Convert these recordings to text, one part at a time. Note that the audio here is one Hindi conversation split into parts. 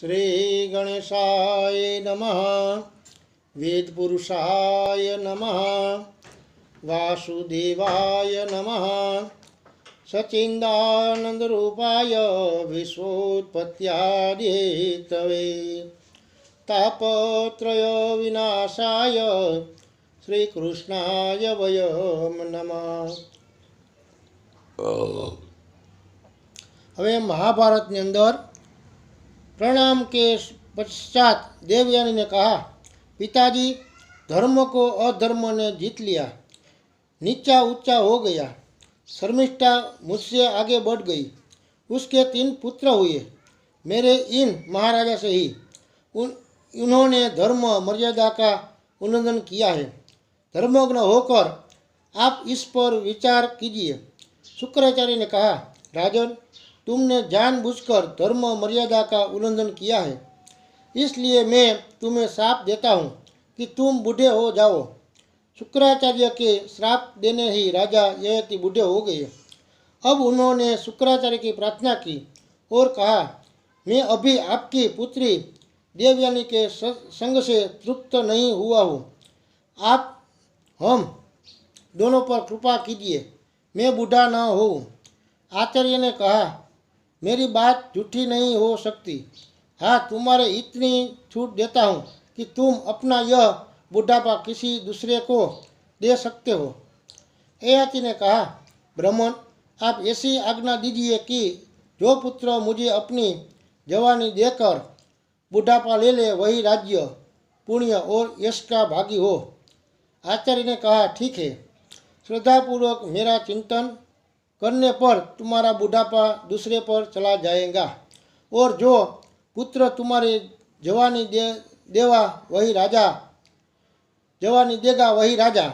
श्री गणेशाय नमः। वेदपुरुषाय नमः। वासुदेवाय नमः। सच्चिदानंदरूपाय विश्वोत्पत्त्यादिहेतवे तापत्रय विनाशाय श्रीकृष्णाय वयं नमः। હવે महाभारत अंदर प्रणाम के पश्चात देवयानी ने कहा, पिताजी, धर्म को अधर्म ने जीत लिया, नीचा ऊंचा हो गया, शर्मिष्ठा मुझसे आगे बढ़ गई। उसके 3 पुत्र हुए, मेरे इन महाराजा से ही। उन्होंने धर्म मर्यादा का उल्लंघन किया है। धर्मग्न होकर आप इस पर विचार कीजिए। शुक्राचार्य ने कहा, राजन, तुमने जानबूझकर धर्म मर्यादा का उल्लंघन किया है, इसलिए मैं तुम्हें श्राप देता हूँ कि तुम बूढ़े हो जाओ। शुक्राचार्य के श्राप देने ही राजा ययाति बूढ़े हो गए। अब उन्होंने शुक्राचार्य की प्रार्थना की और कहा, मैं अभी आपकी पुत्री देवयानी के संग से तृप्त नहीं हुआ हूँ। आप हम दोनों पर कृपा कीजिए, मैं बूढ़ा न हूँ। आचार्य ने कहा, मेरी बात झूठी नहीं हो सकती। हाँ, तुम्हारे इतनी छूट देता हूँ कि तुम अपना यह बुढ़ापा किसी दूसरे को दे सकते हो। ययाति ने कहा, ब्राह्मण, आप ऐसी आज्ञा दीजिए कि जो पुत्र मुझे अपनी जवानी देकर बुढ़ापा ले ले, वही राज्य, पुण्य और यश का भागी हो। आचार्य ने कहा, ठीक है, श्रद्धापूर्वक मेरा चिंतन करने पर तुम्हारा बुढ़ापा दूसरे पर चला जाएगा, और जो पुत्र तुम्हारी जवानी देगा वही राजा,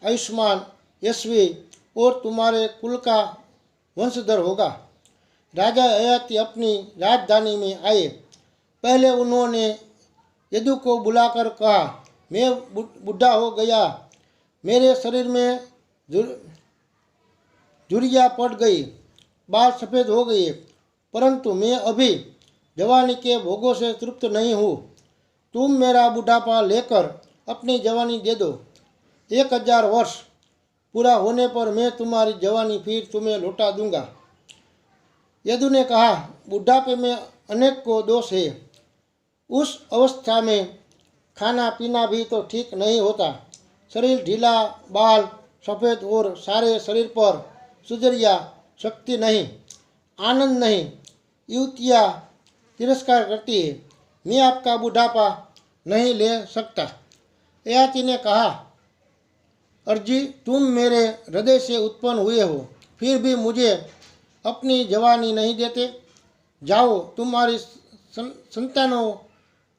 आयुष्मान, यशस्वी और तुम्हारे कुल का वंशधर होगा। राजा ययाति अपनी राजधानी में आए। पहले उन्होंने यदु को बुलाकर कहा, मैं बूढ़ा हो गया, मेरे शरीर में झुर्रियाँ पड़ गई, बाल सफ़ेद हो गए, परंतु मैं अभी जवानी के भोगों से तृप्त नहीं हूँ। तुम मेरा बुढ़ापा लेकर अपनी जवानी दे दो। 1000 वर्ष पूरा होने पर मैं तुम्हारी जवानी फिर तुम्हें लौटा दूंगा। यदु ने कहा, बुढ़ापे में अनेक को दोष है। उस अवस्था में खाना पीना भी तो ठीक नहीं होता। शरीर ढीला, बाल सफ़ेद और सारे शरीर पर सुजरिया, शक्ति नहीं, आनंद नहीं, युवतियाँ तिरस्कार करती है। मैं आपका बुढ़ापा नहीं ले सकता। ययाति ने कहा, अर्जी, तुम मेरे हृदय से उत्पन्न हुए हो, फिर भी मुझे अपनी जवानी नहीं देते। जाओ, तुम्हारी संतानों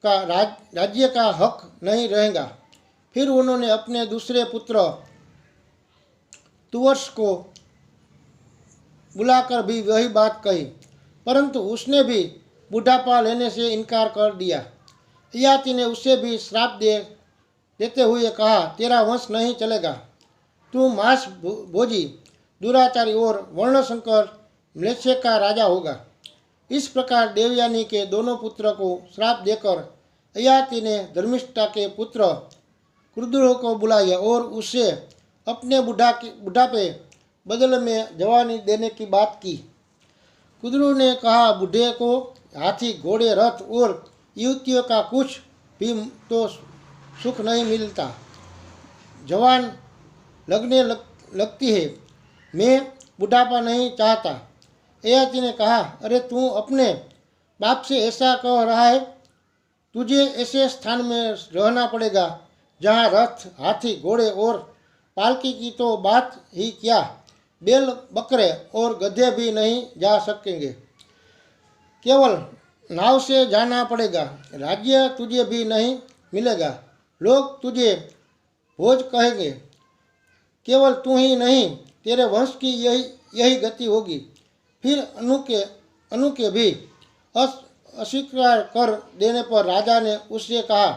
का राज्य का हक नहीं रहेगा। फिर उन्होंने अपने दूसरे पुत्र तुवर्ष को बुलाकर भी वही बात कही, परंतु उसने भी बुढ़ापा लेने से इनकार कर दिया। ययाति ने उसे भी श्राप देते हुए कहा, तेरा वंश नहीं चलेगा, तू मांस भोजी, दुराचारी और वर्णशंकर म्लेच्छ का राजा होगा। इस प्रकार देवयानी के दोनों पुत्र को श्राप देकर ययाति ने धर्मिष्ठा के पुत्र क्रुद्धु को बुलाया और उससे अपने बुढ़ापे बदले में जवानी देने की बात की। कुद्रू ने कहा, बूढ़े को हाथी, घोड़े, रथ और युवतियों का कुछ भी तो सुख नहीं मिलता। जवान लगने लगती है, मैं बुढ़ापा नहीं चाहता। ययाति ने कहा, अरे तू अपने बाप से ऐसा कह रहा है? तुझे ऐसे स्थान में रहना पड़ेगा जहाँ रथ, हाथी, घोड़े और पालकी की तो बात ही क्या, बैल, बकरे और गधे भी नहीं जा सकेंगे। केवल नाव से जाना पड़ेगा। राज्य तुझे भी नहीं मिलेगा। लोग तुझे भोज कहेंगे। केवल तू ही नहीं, तेरे वंश की यही गति होगी। फिर अनु के भी अस्वीकार कर देने पर राजा ने उससे कहा,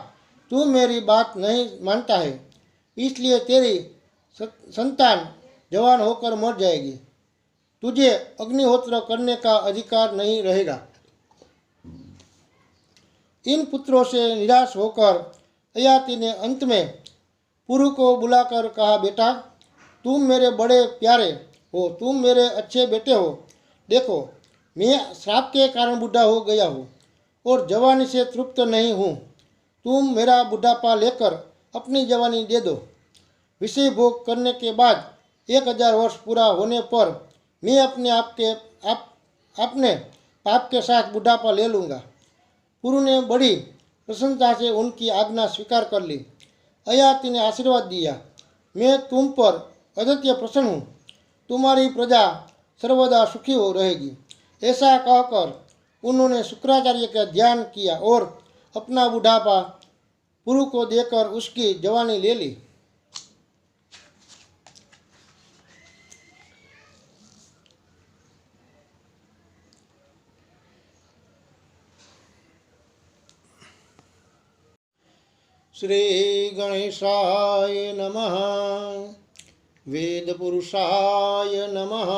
तू मेरी बात नहीं मानता है, इसलिए तेरी संतान जवान होकर मर जाएगी। तुझे अग्निहोत्र करने का अधिकार नहीं रहेगा। इन पुत्रों से निराश होकर अयाति ने अंत में पुरु को बुलाकर कहा, बेटा तुम मेरे बड़े प्यारे हो, तुम मेरे अच्छे बेटे हो। देखो मैं श्राप के कारण बूढ़ा हो गया हूँ और जवानी से तृप्त नहीं हूँ। तुम मेरा बुढ़ापा लेकर अपनी जवानी दे दो। विषय भोग करने के बाद 1000 वर्ष पूरा होने पर मैं अपने पाप के साथ बुढ़ापा ले लूँगा। पुरु ने बड़ी प्रसन्नता से उनकी आज्ञा स्वीकार कर ली। अयाति ने आशीर्वाद दिया, मैं तुम पर अद्वितीय प्रसन्न हूँ, तुम्हारी प्रजा सर्वदा सुखी हो रहेगी। ऐसा कहकर उन्होंने शुक्राचार्य का ध्यान किया और अपना बुढ़ापा पुरु को देकर उसकी जवानी ले ली। श्री गणेशाय नमः। वेदपुरुषाय नमः।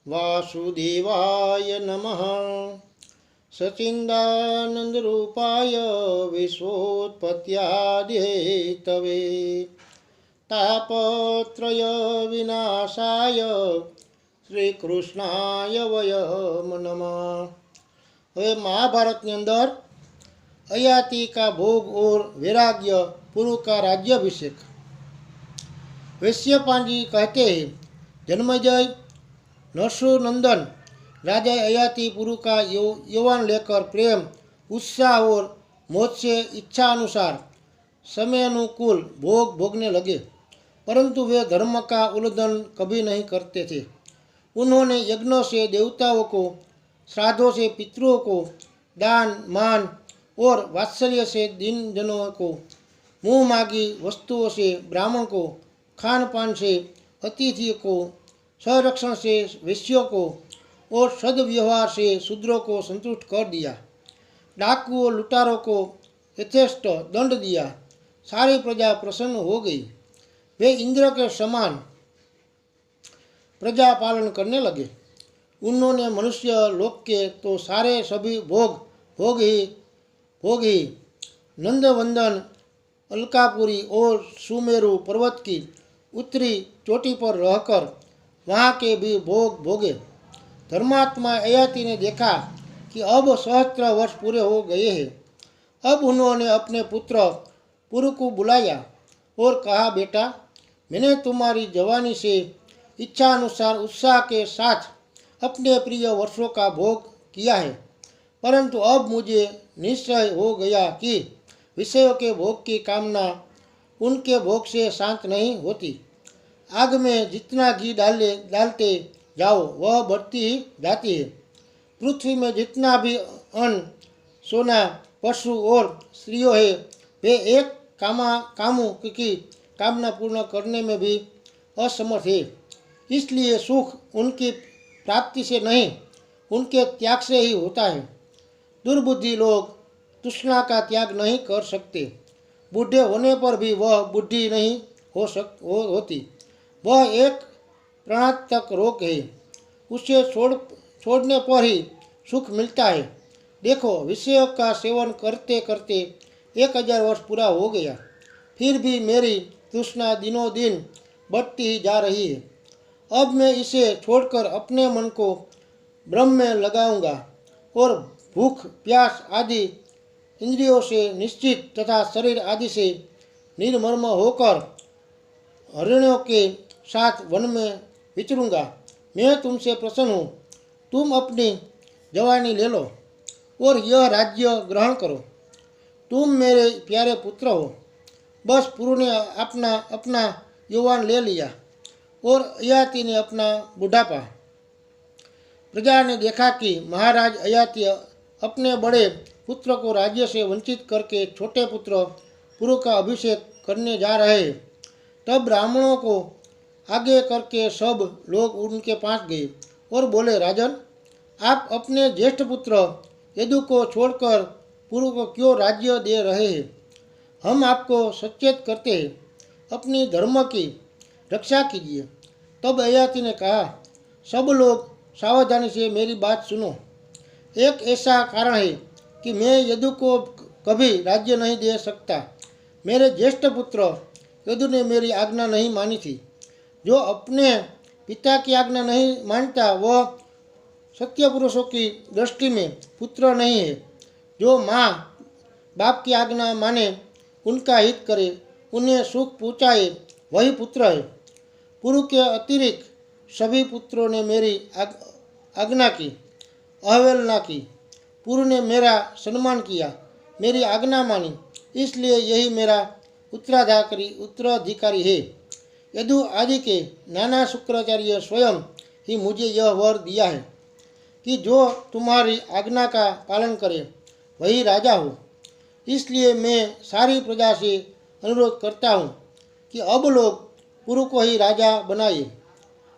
वासुदेवाय नमः। सचिदानंदरूपाय विश्वोत्पत्त्यादिहेतवे तापत्रय विनाशाय श्रीकृष्णाय वयम नमः। હવે महाभारतની અંદર अयाति का भोग और वैराग्य, पुरु का राज्याभिषेक। वैश्यपायन कहते हैं, जन्मेजय नरसुनंदन राजा अयाति पुरु का यौवन लेकर प्रेम, उत्साह और मौज से इच्छा अनुसार समय अनुकूल भोग भोगने लगे, परंतु वे धर्म का उल्लंघन कभी नहीं करते थे। उन्होंने यज्ञों से देवताओं को, श्राद्धों से पितरों को, दान मान और वात्सल्य से दीन जनों को, मुँह मांगी वस्तुओं से ब्राह्मण को, खान पान से अतिथि को, संरक्षण से वैश्यों को और सद्व्यवहार से शूद्रों को संतुष्ट कर दिया। डाकुओं लुटारों को यथेष्ट दंड दिया। सारी प्रजा प्रसन्न हो गई। वे इंद्र के समान प्रजा पालन करने लगे। उन्होंने मनुष्य लोक के तो सारे सभी भोग ही नंदवंदन, अलकापुरी और सुमेरु पर्वत की उत्तरी चोटी पर रहकर वहाँ के भी भोग भोगे। धर्मात्मा अयाति ने देखा कि अब 70 वर्ष पूरे हो गए हैं। अब उन्होंने अपने पुत्र पुरु को बुलाया और कहा, बेटा मैंने तुम्हारी जवानी से इच्छा अनुसार उत्साह के साथ अपने प्रिय वर्षों का भोग किया है, परंतु अब मुझे निश्चय हो गया कि विषयों के भोग की कामना उनके भोग से शांत नहीं होती। आग में जितना घी डालते जाओ वह बढ़ती ही जाती है। पृथ्वी में जितना भी अन्न, सोना, पशु और स्त्रियों है, वे एक कामों की कामना पूर्ण करने में भी असमर्थ है। इसलिए सुख उनकी प्राप्ति से नहीं, उनके त्याग से ही होता है। दुर्बुद्धि लोग तृष्णा का त्याग नहीं कर सकते। बूढ़े होने पर भी वह बुद्धि नहीं होती। वह एक प्राणांतक रोग है। उसे छोड़ने पर ही सुख मिलता है। देखो विषयों का सेवन करते करते 1000 वर्ष पूरा हो गया, फिर भी मेरी तृष्णा दिनों दिन बढ़ती ही जा रही है। अब मैं इसे छोड़कर अपने मन को ब्रह्म में लगाऊंगा और भूख प्यास आदि इंद्रियों से निश्चित तथा शरीर आदि से निर्मम होकर हरिणों के साथ वन में विचरूंगा। मैं तुमसे प्रसन्न हूँ। तुम अपनी जवानी ले लो और यह राज्य ग्रहण करो। तुम मेरे प्यारे पुत्र हो। बस पुरु ने अपना यौवन ले लिया और अयाति ने अपना बुढ़ापा। प्रजा ने देखा कि महाराज अयाति अपने बड़े पुत्र को राज्य से वंचित करके छोटे पुत्र पुरु का अभिषेक करने जा रहे हैं। तब ब्राह्मणों को आगे करके सब लोग उनके पास गए और बोले, राजन आप अपने ज्येष्ठ पुत्र यदु को छोड़कर पुरु को क्यों राज्य दे रहे हैं? हम आपको सचेत करते हैं, अपनी धर्म की रक्षा कीजिए। तब अयाति ने कहा, सब लोग सावधानी से मेरी बात सुनो। एक ऐसा कारण है कि मैं यदु को कभी राज्य नहीं दे सकता। मेरे ज्येष्ठ पुत्र यदु ने मेरी आज्ञा नहीं मानी थी। जो अपने पिता की आज्ञा नहीं मानता वह सत्य पुरुषों की दृष्टि में पुत्र नहीं है। जो माँ बाप की आज्ञा माने, उनका हित करे, उन्हें सुख पहुँचाए, वही पुत्र है। पुरु के अतिरिक्त सभी पुत्रों ने मेरी आज्ञा की अवहेलना की। पुरु ने मेरा सम्मान किया, मेरी आज्ञा मानी, इसलिए यही मेरा उत्तराधिकारी है। यदु आदि के नाना शुक्राचार्य स्वयं ही मुझे यह वर दिया है कि जो तुम्हारी आज्ञा का पालन करे वही राजा हो। इसलिए मैं सारी प्रजा से अनुरोध करता हूँ कि अब लोग पुरु को ही राजा बनाए।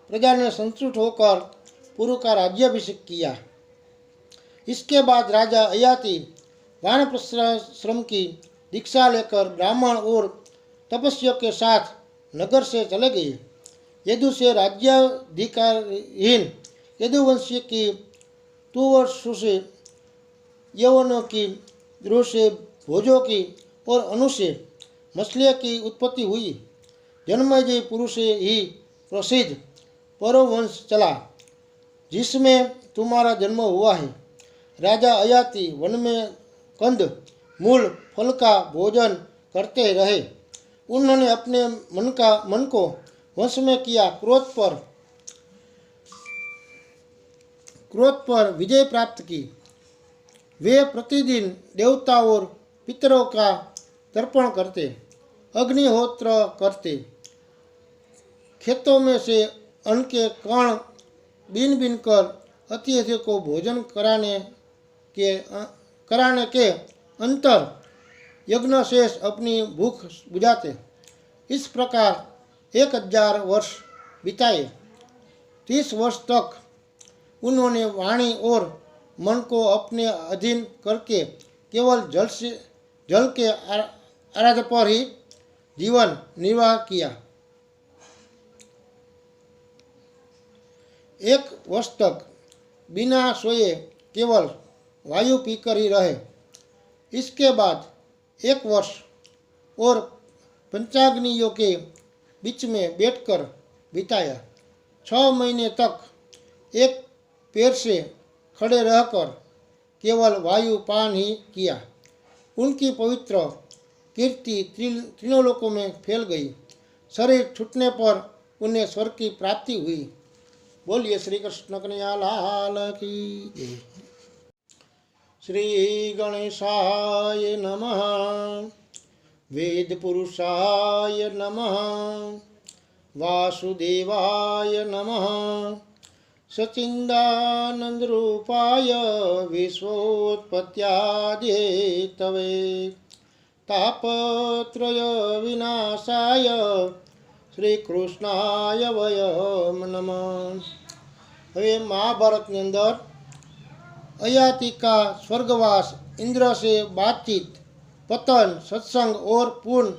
प्रजा ने संतुष्ट होकर पुरु का राज्याभिषेक किया। इसके बाद राजा अयाति वानप्रस्थाश्रम की दीक्षा लेकर ब्राह्मण और तपस्वियों के साथ नगर से चले गए। यदु से राज्याधिकारहीन यदुवंशी की तुवर्षु से, यवनों की, द्रुह से, भोजों की और अनु से मछलियों की उत्पत्ति हुई। जन्मेजय पुरु से ही प्रसिद्ध परवंश चला, जिसमें तुम्हारा जन्म हुआ है। राजा अयाति वन में कंद मूल फल का भोजन करते रहे। उन्होंने अपने मन को वश में किया। क्रोध पर विजय प्राप्त की। वे प्रतिदिन देवताओं और पितरों का तर्पण करते, अग्निहोत्र करते, खेतों में से अन्न के कण बीन बीन कर अतिथि को भोजन कराने के अंतर यज्ञ शेष अपनी भूख बुझाते। इस प्रकार 1000 वर्ष बिताए। 30 वर्ष तक उन्होंने वाणी और मन को अपने अधीन करके केवल जल के आराध पर ही जीवन निर्वाह किया। 1 वर्ष तक बिना सोए केवल वायु पीकर ही रहे। इसके बाद 1 वर्ष और पंचाग्नियों के बीच में बैठकर बिताया। 6 महीने तक एक पैर से खड़े रहकर केवल वायु पान ही किया। उनकी पवित्र कीर्ति तीनों लोकों में फैल गई। शरीर छूटने पर उन्हें स्वर्ग की प्राप्ति हुई। बोलिए श्री कृष्ण कन्हैया लाल की जय। श्री गणेशाय नमः। वेद पुरुषाय नमः। वासुदेवाय नमः। सचिदानंद रूपाय विश्वोत्पत्त्यादिहेतवे तापत्रय विनाशाय श्रीकृष्णाय वयम नमः। હવે મહાભારતની અંદર अयाति का स्वर्गवास, इंद्र से बातचीत, पतन, सत्संग और पूर्ण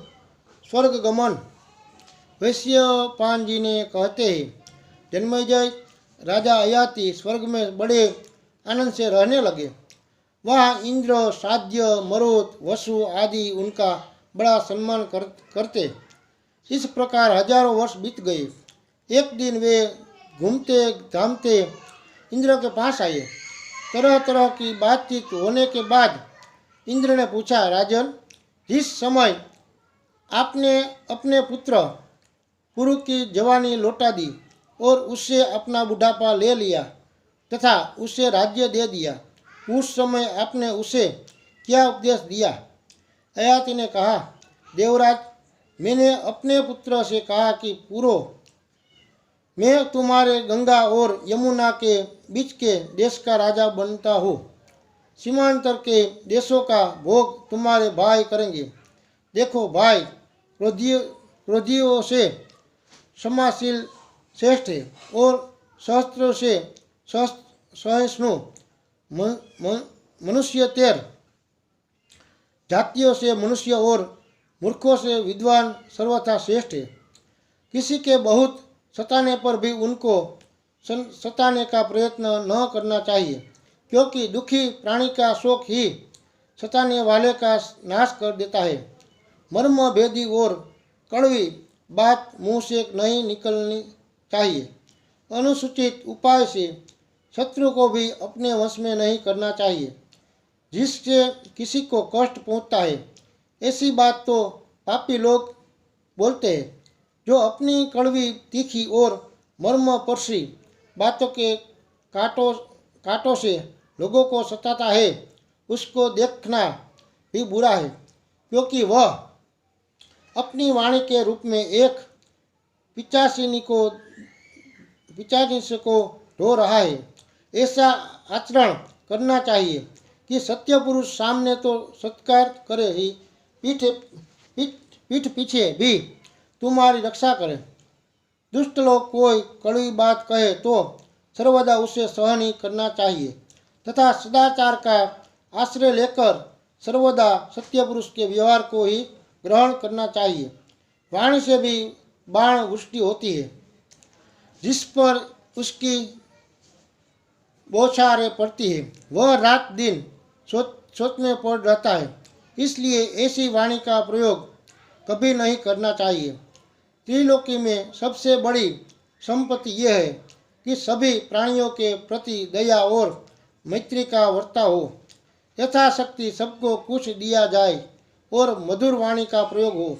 स्वर्ग गमन वैश्यपान जी ने कहते हैं। जन्मेजय राजा अयाति स्वर्ग में बड़े आनंद से रहने लगे। वहाँ इंद्र, साध्य, मरुत, वसु आदि उनका बड़ा सम्मान करते। इस प्रकार हजारों वर्ष बीत गए। एक दिन वे घूमते घामते इंद्र के पास आए। तरह तरह की बातचीत होने के बाद इंद्र ने पूछा, राजन, जिस समय आपने अपने पुत्र पुरु की जवानी लौटा दी और उससे अपना बुढ़ापा ले लिया तथा उसे राज्य दे दिया, उस समय आपने उसे क्या उपदेश दिया? अयाति ने कहा, देवराज, मैंने अपने पुत्र से कहा कि पुरो, मैं तुम्हारे गंगा और यमुना के बीच के देश का राजा बनता हूँ। सीमांतर के देशों का भोग तुम्हारे भाई करेंगे। देखो भाई, क्रोधियों से क्षमाशील श्रेष्ठ है और सहस्त्रों से सहिष्णु मनुष्य तेर, जातियों से मनुष्य और मूर्खों से विद्वान सर्वथा श्रेष्ठ है। किसी के बहुत सताने पर भी उनको सताने का प्रयत्न न करना चाहिए, क्योंकि दुखी प्राणी का शोक ही सताने वाले का नाश कर देता है। मर्म भेदी और कड़वी बात मुंह से नहीं निकलनी चाहिए। अनुचित उपाय से शत्रु को भी अपने वश में नहीं करना चाहिए, जिससे किसी को कष्ट पहुंचता है। ऐसी बात तो पापी लोग बोलते हैं। जो अपनी कड़वी, तीखी और मर्मस्पर्शी बातों के कांटों से लोगों को सताता है, उसको देखना भी बुरा है, क्योंकि वह अपनी वाणी के रूप में एक पिचाचिनी को ढो रहा है। ऐसा आचरण करना चाहिए कि सत्य पुरुष सामने तो सत्कार करे ही, पीठ पीछे भी तुम्हारी रक्षा करे। दुष्ट लोग कोई कड़वी बात कहे तो सर्वदा उसे सहन ही करना चाहिए तथा सदाचार का आश्रय लेकर सर्वदा सत्य पुरुष के व्यवहार को ही ग्रहण करना चाहिए। वाणी से भी बाण वृष्टि होती है, जिस पर उसकी बौछारें पड़ती है, वह रात दिन सोच में पड़ रहता है। इसलिए ऐसी वाणी का प्रयोग कभी नहीं करना चाहिए। त्रिलोकी में सबसे बड़ी संपत्ति यह है कि सभी प्राणियों के प्रति दया और मैत्री का वर्ताव हो। यथाशक्ति सबको कुछ दिया जाए और मधुर वाणी का प्रयोग हो।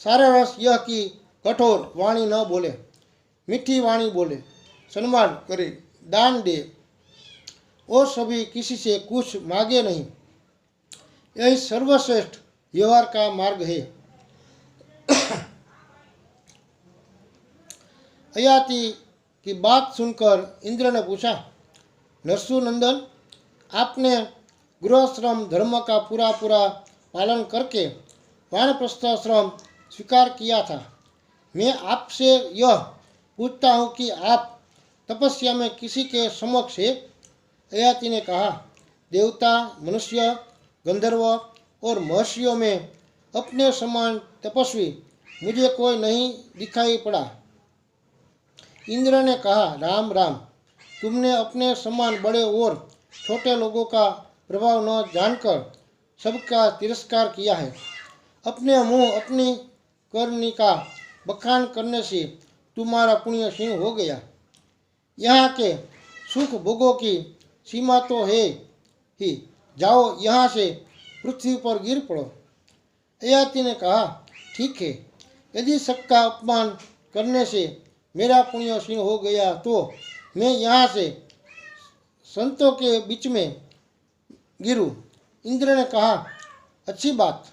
सारा रस यह कि कठोर वाणी न बोले, मीठी वाणी बोले, सम्मान करे, दान दे और सभी किसी से कुछ मांगे नहीं। यही सर्वश्रेष्ठ व्यवहार का मार्ग है। अयाति की बात सुनकर इंद्र ने पूछा, नरसुनंदन, आपने गृहश्रम धर्म का पूरा पालन करके वानप्रस्थाश्रम स्वीकार किया था। मैं आपसे यह पूछता हूँ कि आप तपस्या में किसी के समक्ष है? अयाति ने कहा, देवता, मनुष्य, गंधर्व और महर्षियों में अपने समान तपस्वी मुझे कोई नहीं दिखाई पड़ा। इंद्र ने कहा, राम राम, तुमने अपने समान बड़े और छोटे लोगों का प्रभाव न जानकर सबका तिरस्कार किया है। अपने मुंह अपनी करनी का बखान करने से तुम्हारा पुण्य क्षीण हो गया। यहाँ के सुख भोगों की सीमा तो है ही, जाओ यहाँ से पृथ्वी पर गिर पड़ो। अयाति ने कहा, ठीक है, यदि सबका अपमान करने से मेरा पुण्य क्षीण हो गया तो मैं यहाँ से संतों के बीच में गिरूं। इंद्र ने कहा, अच्छी बात।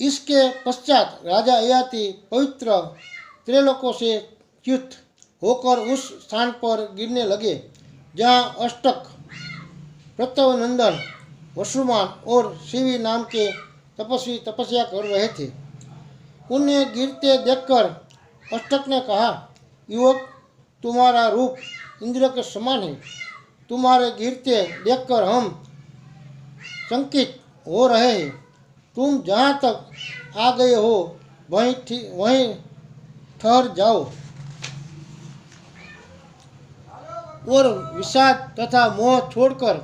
इसके पश्चात राजा अयाति पवित्र त्रैलोकों से च्युत होकर उस स्थान पर गिरने लगे जहाँ अष्टक, प्रतवनंदन, वसुमान और शिवी नाम के तपस्वी तपस्या कर रहे थे। उन्हें गिरते देखकर अष्टक ने कहा, युवक, तुम्हारा रूप इंद्र के समान है। तुम्हारे गिरते देखकर हम शंकित हो रहे हैं। तुम जहाँ तक आ गए हो वहीं ठहर जाओ और विषाद तथा मोह छोड़कर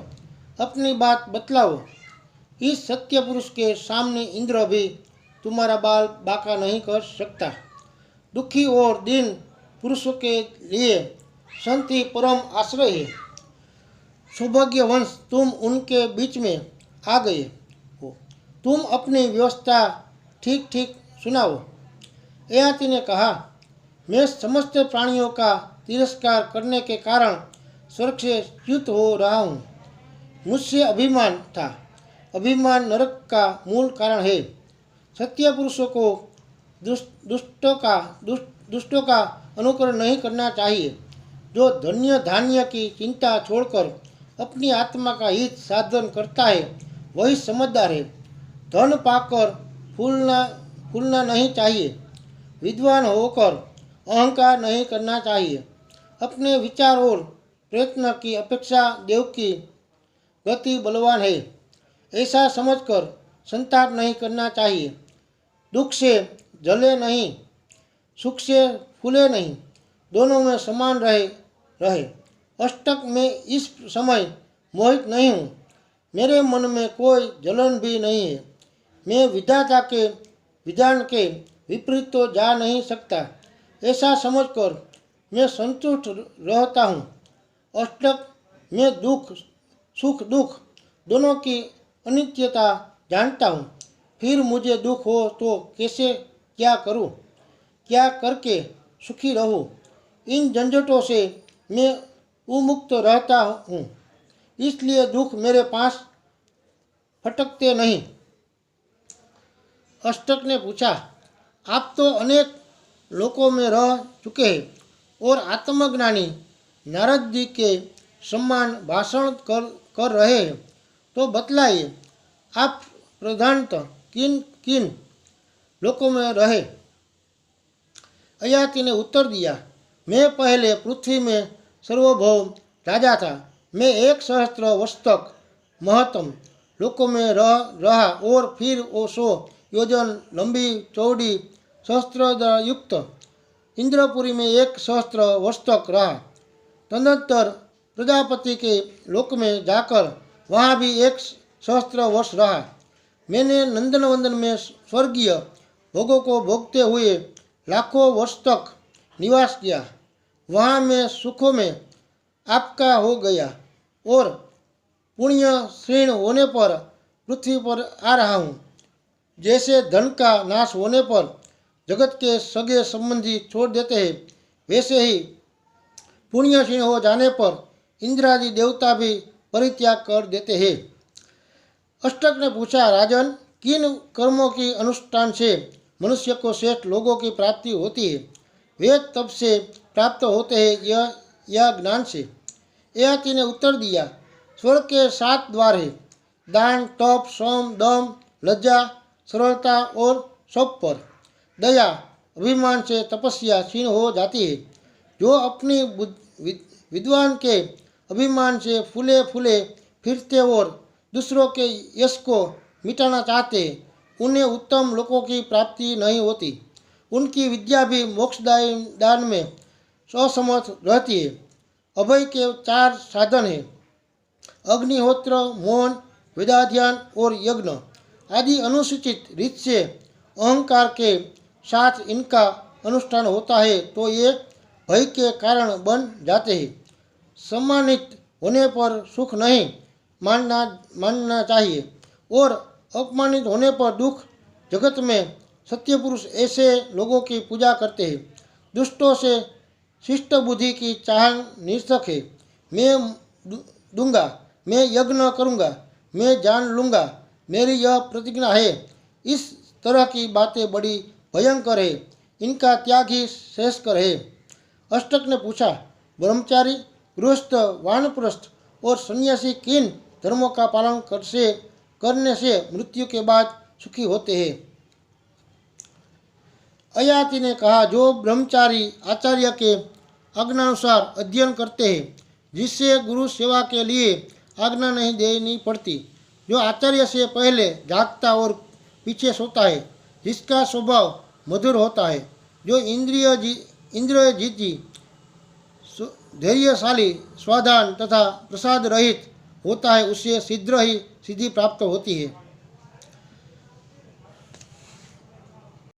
अपनी बात बतलाओ। इस सत्य पुरुष के सामने इंद्र भी तुम्हारा बाल बांका नहीं कर सकता। दुखी और दीन पुरुषों के लिए संत ही परम आश्रय है। सौभाग्यवंश तुम उनके बीच में आ गए हो। तुम अपनी व्यवस्था ठीक ठीक सुनाओ। अयाति ने कहा, मैं समस्त प्राणियों का तिरस्कार करने के कारण स्वर्ग से च्युत हो रहा हूँ। मुझसे अभिमान था। अभिमान नरक का मूल कारण है। सत्य पुरुषों को दुष्टों का अनुकरण नहीं करना चाहिए। जो धन्य धान्य की चिंता छोड़कर अपनी आत्मा का हित साधन करता है वही समझदार है। धन पाकर फूलना नहीं चाहिए। विद्वान होकर अहंकार नहीं करना चाहिए। अपने विचार और प्रयत्न की अपेक्षा देव की गति बलवान है, ऐसा समझकर संताप नहीं करना चाहिए। दुख से जले नहीं, सुख से फूले नहीं, दोनों में समान रहे। अष्टक में इस समय मोहित नहीं हूँ। मेरे मन में कोई जलन भी नहीं है। मैं विधाता के विधान के विपरीत तो जा नहीं सकता। ऐसा समझकर मैं संतुष्ट रहता हूँ। अष्टक मैं सुख दुख दोनों की अनित्यता जानता हूँ। फिर मुझे दुख हो तो कैसे क्या करूँ, क्या करके सुखी रहूँ। इन झंझटों से मैं उन्मुक्त रहता हूँ, इसलिए दुख मेरे पास फटकते नहीं। अष्टक ने पूछा, आप तो अनेक लोकों में रह चुके हैं और आत्मज्ञानी नारद जी के सम्मान भाषण कर रहे हैं, तो बतलाइए आप प्रधानतः किन किन लोकों में रहे। अयाति ने उत्तर दिया, मैं पहले पृथ्वी में सर्वभौम राजा था। मैं 1 सहस्त्र वर्ष तक महत्तम लोकों में रहा और फिर वो 100 योजन लंबी चौड़ी सहस्त्र युक्त इंद्रपुरी में 1 सहस्त्र वर्ष तक रहा। तदनंतर प्रजापति के लोक में जाकर वहाँ भी 1 सहस्त्र वर्ष रहा। मैंने नंदनवंदन में स्वर्गीय भोगों को भोगते हुए लाखों वर्ष तक निवास किया। वहाँ मैं सुखों में आपका हो गया और पुण्य क्षीण होने पर पृथ्वी पर आ रहा हूँ। जैसे धन का नाश होने पर जगत के सगे संबंधी छोड़ देते हैं, वैसे ही पुण्य क्षीण हो जाने पर इंद्रादि देवता भी परित्याग कर देते हैं। अष्टक ने पूछा, राजन, किन कर्मों की अनुष्ठान से मनुष्य को श्रेष्ठ लोगों की प्राप्ति होती है? वे तब से प्राप्त होते हैं यह ज्ञान से। ययाति ने उत्तर दिया, स्वर्ग के 7 द्वार है। दान, तप, सोम, दम, लज्जा, सरलता और सब पर दया, अभिमान से तपस्या क्षीण हो जाती है। जो अपनी विद्वान के अभिमान से फूले फूले फिरते और दूसरों के यश को मिटाना चाहते, उन्हें उत्तम लोकों की प्राप्ति नहीं होती। उनकी विद्या भी मोक्षदान में असमर्थ रहती है। अभय के 4 साधन हैं, अग्निहोत्र, मौन, वेदाध्ययन और यज्ञ आदि। अनुसूचित रीत से अहंकार के साथ इनका अनुष्ठान होता है तो ये भय के कारण बन जाते हैं। सम्मानित होने पर सुख नहीं मानना चाहिए और अपमानित होने पर दुख। जगत में सत्य पुरुष ऐसे लोगों की पूजा करते हैं। दुष्टों से शिष्ट बुद्धि की चाह निरर्थक है। मैं दूंगा, मैं यज्ञ करूंगा, मैं जान लूंगा, मेरी यह प्रतिज्ञा है। इस तरह की बातें बड़ी भयंकर है, इनका त्याग ही श्रेष्ठकर है। अष्टक ने पूछा, ब्रह्मचारी, गृहस्थ, वानप्रस्थ और सन्यासी किन धर्मों का पालन करने से मृत्यु के बाद सुखी होते हैं? अयाति ने कहा, जो ब्रह्मचारी आचार्य के आज्ञानुसार अध्ययन करते हैं, जिससे गुरु सेवा के लिए आज्ञा नहीं देनी पड़ती, जो आचार्य से पहले जागता और पीछे सोता है, जिसका स्वभाव मधुर होता है, जो इंद्रिय जीती, धैर्यशाली, स्वाधान तथा प्रसाद रहित होता है, उससे शीघ्र ही सिद्धि प्राप्त होती है।